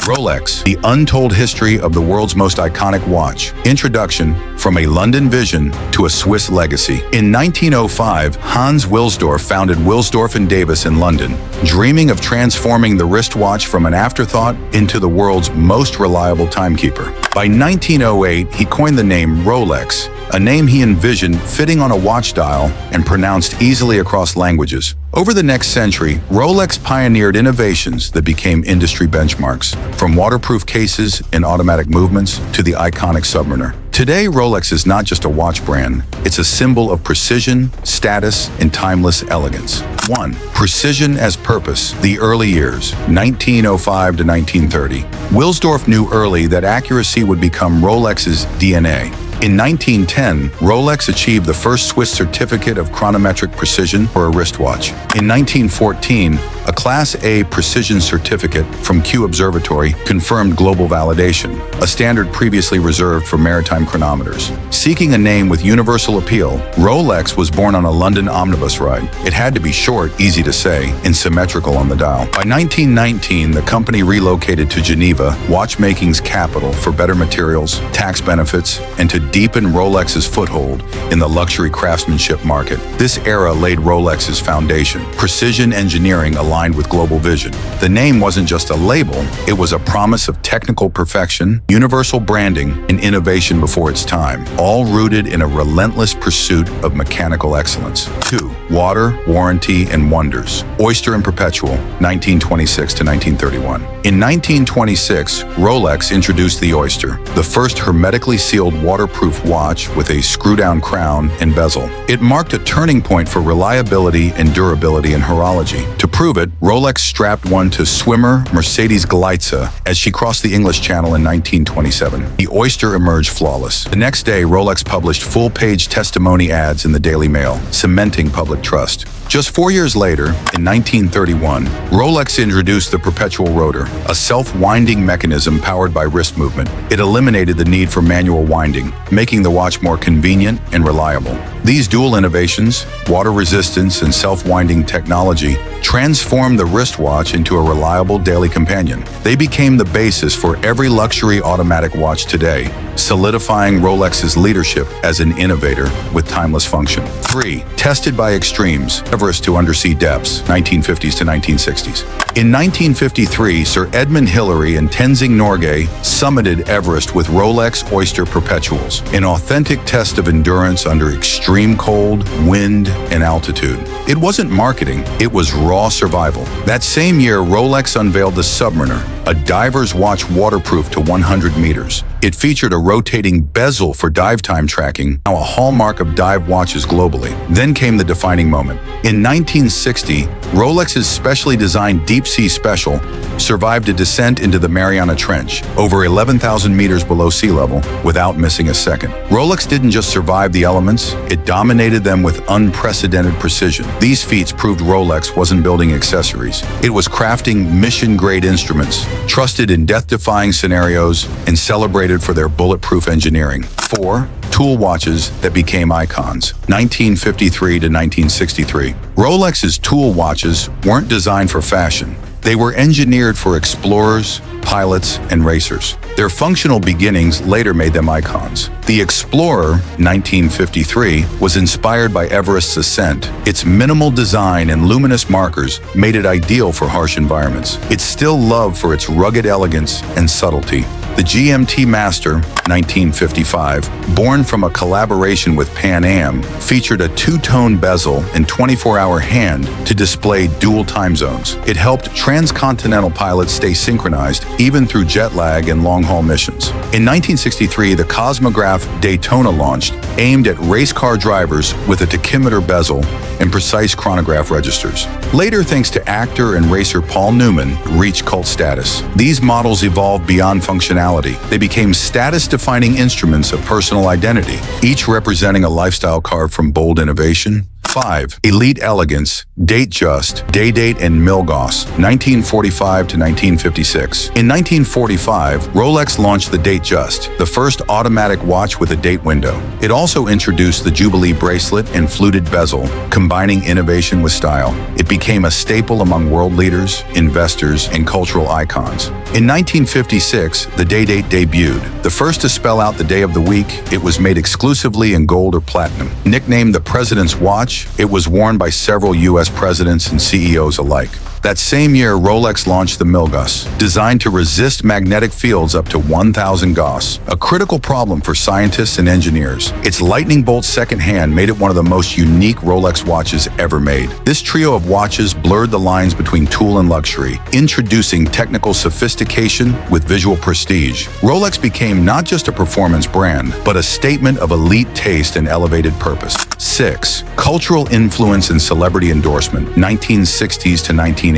Rolex, the untold history of the world's most iconic watch. Introduction: from a London vision to a Swiss legacy. In 1905, Hans Wilsdorf founded Wilsdorf and Davis in London, dreaming of transforming the wristwatch from an afterthought into the world's most reliable timekeeper. By 1908, he coined the name Rolex, a name he envisioned fitting on a watch dial and pronounced easily across languages. Over the next century, Rolex pioneered innovations that became industry benchmarks, from waterproof cases and automatic movements to the iconic Submariner. Today, Rolex is not just a watch brand, it's a symbol of precision, status, and timeless elegance. 1. Precision as purpose. The early years, 1905 to 1930. Wilsdorf knew early that accuracy would become Rolex's DNA. In 1910, Rolex achieved the first Swiss certificate of chronometric precision for a wristwatch. In 1914, a Class A precision certificate from Kew Observatory confirmed global validation, a standard previously reserved for maritime chronometers. Seeking a name with universal appeal, Rolex was born on a London omnibus ride. It had to be short, easy to say, and symmetrical on the dial. By 1919, the company relocated to Geneva, watchmaking's capital, for better materials, tax benefits, and to deepen Rolex's foothold in the luxury craftsmanship market. This era laid Rolex's foundation, precision engineering aligned with global vision. The name wasn't just a label, it was a promise of technical perfection, universal branding, and innovation before its time, all rooted in a relentless pursuit of mechanical excellence. 2. Water, warranty, and wonders. Oyster and Perpetual, 1926 to 1931. In 1926, Rolex introduced the Oyster, the first hermetically sealed waterproof watch with a screw-down crown and bezel. It marked a turning point for reliability and durability in horology. To prove it, Rolex strapped one to swimmer Mercedes Gleitze as she crossed the English Channel in 1927. The Oyster emerged flawless. The next day, Rolex published full-page testimony ads in the Daily Mail, cementing public trust. Just 4 years later, in 1931, Rolex introduced the Perpetual Rotor, a self-winding mechanism powered by wrist movement. It eliminated the need for manual winding, making the watch more convenient and reliable. These dual innovations, water resistance and self-winding technology, transformed the wristwatch into a reliable daily companion. They became the basis for every luxury automatic watch today, solidifying Rolex's leadership as an innovator with timeless function. 3. Tested by extremes. Everest to undersea depths, 1950s to 1960s. In 1953, Sir Edmund Hillary and Tenzing Norgay summited Everest with Rolex Oyster Perpetuals, an authentic test of endurance under extreme cold, wind, and altitude. It wasn't marketing, it was raw survival. That same year, Rolex unveiled the Submariner, a diver's watch waterproof to 100 meters. It featured a rotating bezel for dive time tracking, now a hallmark of dive watches globally. Then came the defining moment. In 1960, Rolex's specially designed Deep Sea Special survived a descent into the Mariana Trench, over 11,000 meters below sea level, without missing a second. Rolex didn't just survive the elements, it dominated them with unprecedented precision. These feats proved Rolex wasn't building accessories. It was crafting mission-grade instruments, trusted in death-defying scenarios, and celebrated for their bulletproof engineering. 4. Tool watches that became icons, 1953 to 1963. Rolex's tool watches weren't designed for fashion. They were engineered for explorers, pilots, and racers. Their functional beginnings later made them icons. The Explorer, 1953, was inspired by Everest's ascent. Its minimal design and luminous markers made it ideal for harsh environments. It's still loved for its rugged elegance and subtlety. The GMT Master, 1955, born from a collaboration with Pan Am, featured a two-tone bezel and 24-hour hand to display dual time zones. It helped transcontinental pilots stay synchronized even through jet lag and long-haul missions. In 1963, the Cosmograph Daytona launched, aimed at race car drivers with a tachymeter bezel and precise chronograph registers. Later, thanks to actor and racer Paul Newman, reached cult status. These models evolved beyond functionality. They became status-defining instruments of personal identity, each representing a lifestyle carved from bold innovation. 5. Elite elegance, date just, day date and Milgauss, 1945 to 1956. In 1945, Rolex launched the Date Just, the first automatic watch with a date window. It also introduced the Jubilee bracelet and fluted bezel, combining innovation with style. It became a staple among world leaders, investors, and cultural icons. In 1956, the Day Date debuted. The first to spell out the day of the week, it was made exclusively in gold or platinum. Nicknamed the President's Watch, it was worn by several U.S. presidents and CEOs alike. That same year, Rolex launched the Milgauss, designed to resist magnetic fields up to 1,000 Gauss, a critical problem for scientists and engineers. Its lightning bolt second hand made it one of the most unique Rolex watches ever made. This trio of watches blurred the lines between tool and luxury, introducing technical sophistication with visual prestige. Rolex became not just a performance brand, but a statement of elite taste and elevated purpose. 6. Cultural influence and celebrity endorsement, 1960s to 1980s.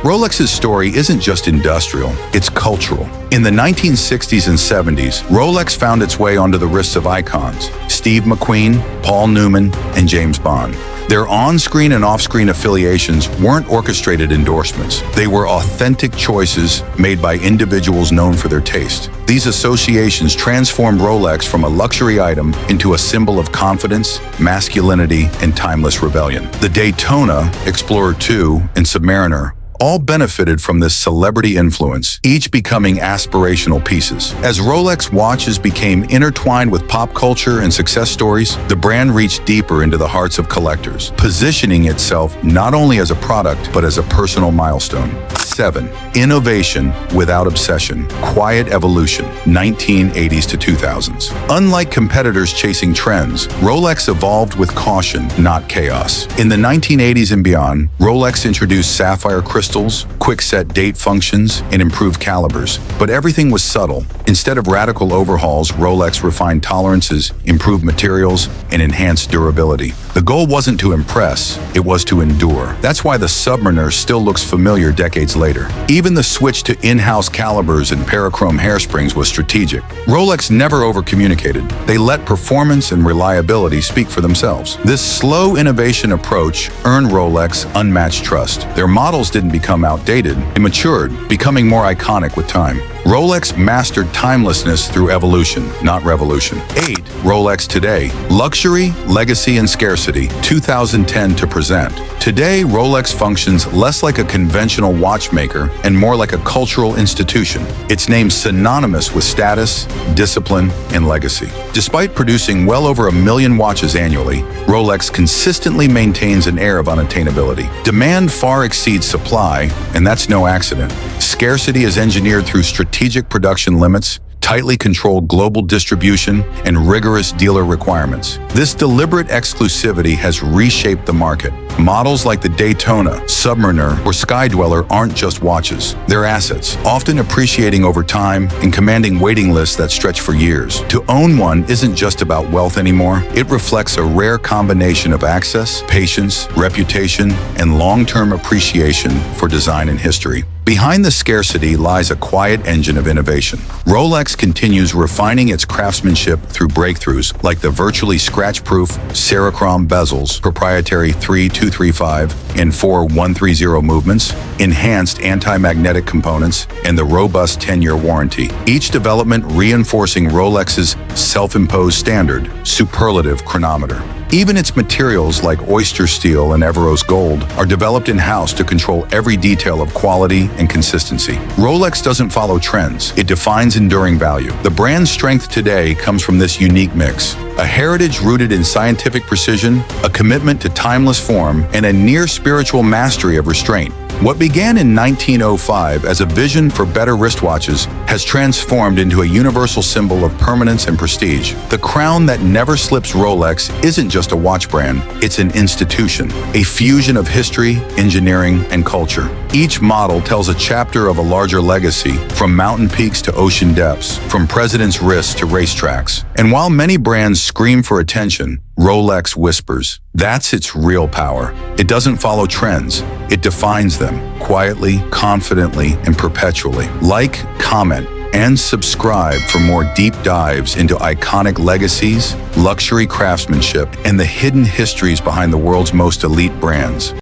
Rolex's story isn't just industrial, it's cultural. In the 1960s and 70s, Rolex found its way onto the wrists of icons: Steve McQueen, Paul Newman, and James Bond. Their on-screen and off-screen affiliations weren't orchestrated endorsements. They were authentic choices made by individuals known for their taste. These associations transformed Rolex from a luxury item into a symbol of confidence, masculinity, and timeless rebellion. The Daytona, Explorer II, and Submariner all benefited from this celebrity influence, each becoming aspirational pieces. As Rolex watches became intertwined with pop culture and success stories, the brand reached deeper into the hearts of collectors, positioning itself not only as a product, but as a personal milestone. 7. Innovation without obsession, quiet evolution, 1980s to 2000s. Unlike competitors chasing trends, Rolex evolved with caution, not chaos. In the 1980s and beyond, Rolex introduced sapphire crystals, quick-set date functions, and improved calibers. But everything was subtle. Instead of radical overhauls, Rolex refined tolerances, improved materials, and enhanced durability. The goal wasn't to impress, it was to endure. That's why the Submariner still looks familiar decades later. Even the switch to in-house calibers and parachrome hairsprings was strategic. Rolex never over-communicated. They let performance and reliability speak for themselves. This slow innovation approach earned Rolex unmatched trust. Their models didn't become outdated, they matured, becoming more iconic with time. Rolex mastered timelessness through evolution, not revolution. 8. Rolex today. Luxury, legacy, and scarcity, 2010 to present. Today, Rolex functions less like a conventional watchmaker and more like a cultural institution. Its name synonymous with status, discipline, and legacy. Despite producing well over 1 million watches annually, Rolex consistently maintains an air of unattainability. Demand far exceeds supply, and that's no accident. Scarcity is engineered through strategic production limits, tightly controlled global distribution, and rigorous dealer requirements. This deliberate exclusivity has reshaped the market. Models like the Daytona, Submariner, or Skydweller aren't just watches. They're assets, often appreciating over time and commanding waiting lists that stretch for years. To own one isn't just about wealth anymore. It reflects a rare combination of access, patience, reputation, and long-term appreciation for design and history. Behind the scarcity lies a quiet engine of innovation. Rolex continues refining its craftsmanship through breakthroughs like the virtually scratch-proof Cerachrom bezels, proprietary 3235 and 4130 movements, enhanced anti-magnetic components, and the robust 10-year warranty. Each development reinforcing Rolex's self-imposed standard, superlative chronometer. Even its materials like oyster steel and Everest gold are developed in-house to control every detail of quality and consistency. Rolex doesn't follow trends, it defines enduring value. The brand's strength today comes from this unique mix: a heritage rooted in scientific precision, a commitment to timeless form, and a near-spiritual mastery of restraint. What began in 1905 as a vision for better wristwatches has transformed into a universal symbol of permanence and prestige. The crown that never slips Rolex isn't just a watch brand, it's an institution, a fusion of history, engineering, and culture. Each model tells a chapter of a larger legacy, from mountain peaks to ocean depths, from presidents' wrists to racetracks. And while many brands scream for attention, Rolex whispers. That's its real power. It doesn't follow trends. It defines them quietly, confidently, and perpetually. Like, comment, and subscribe for more deep dives into iconic legacies, luxury craftsmanship, and the hidden histories behind the world's most elite brands.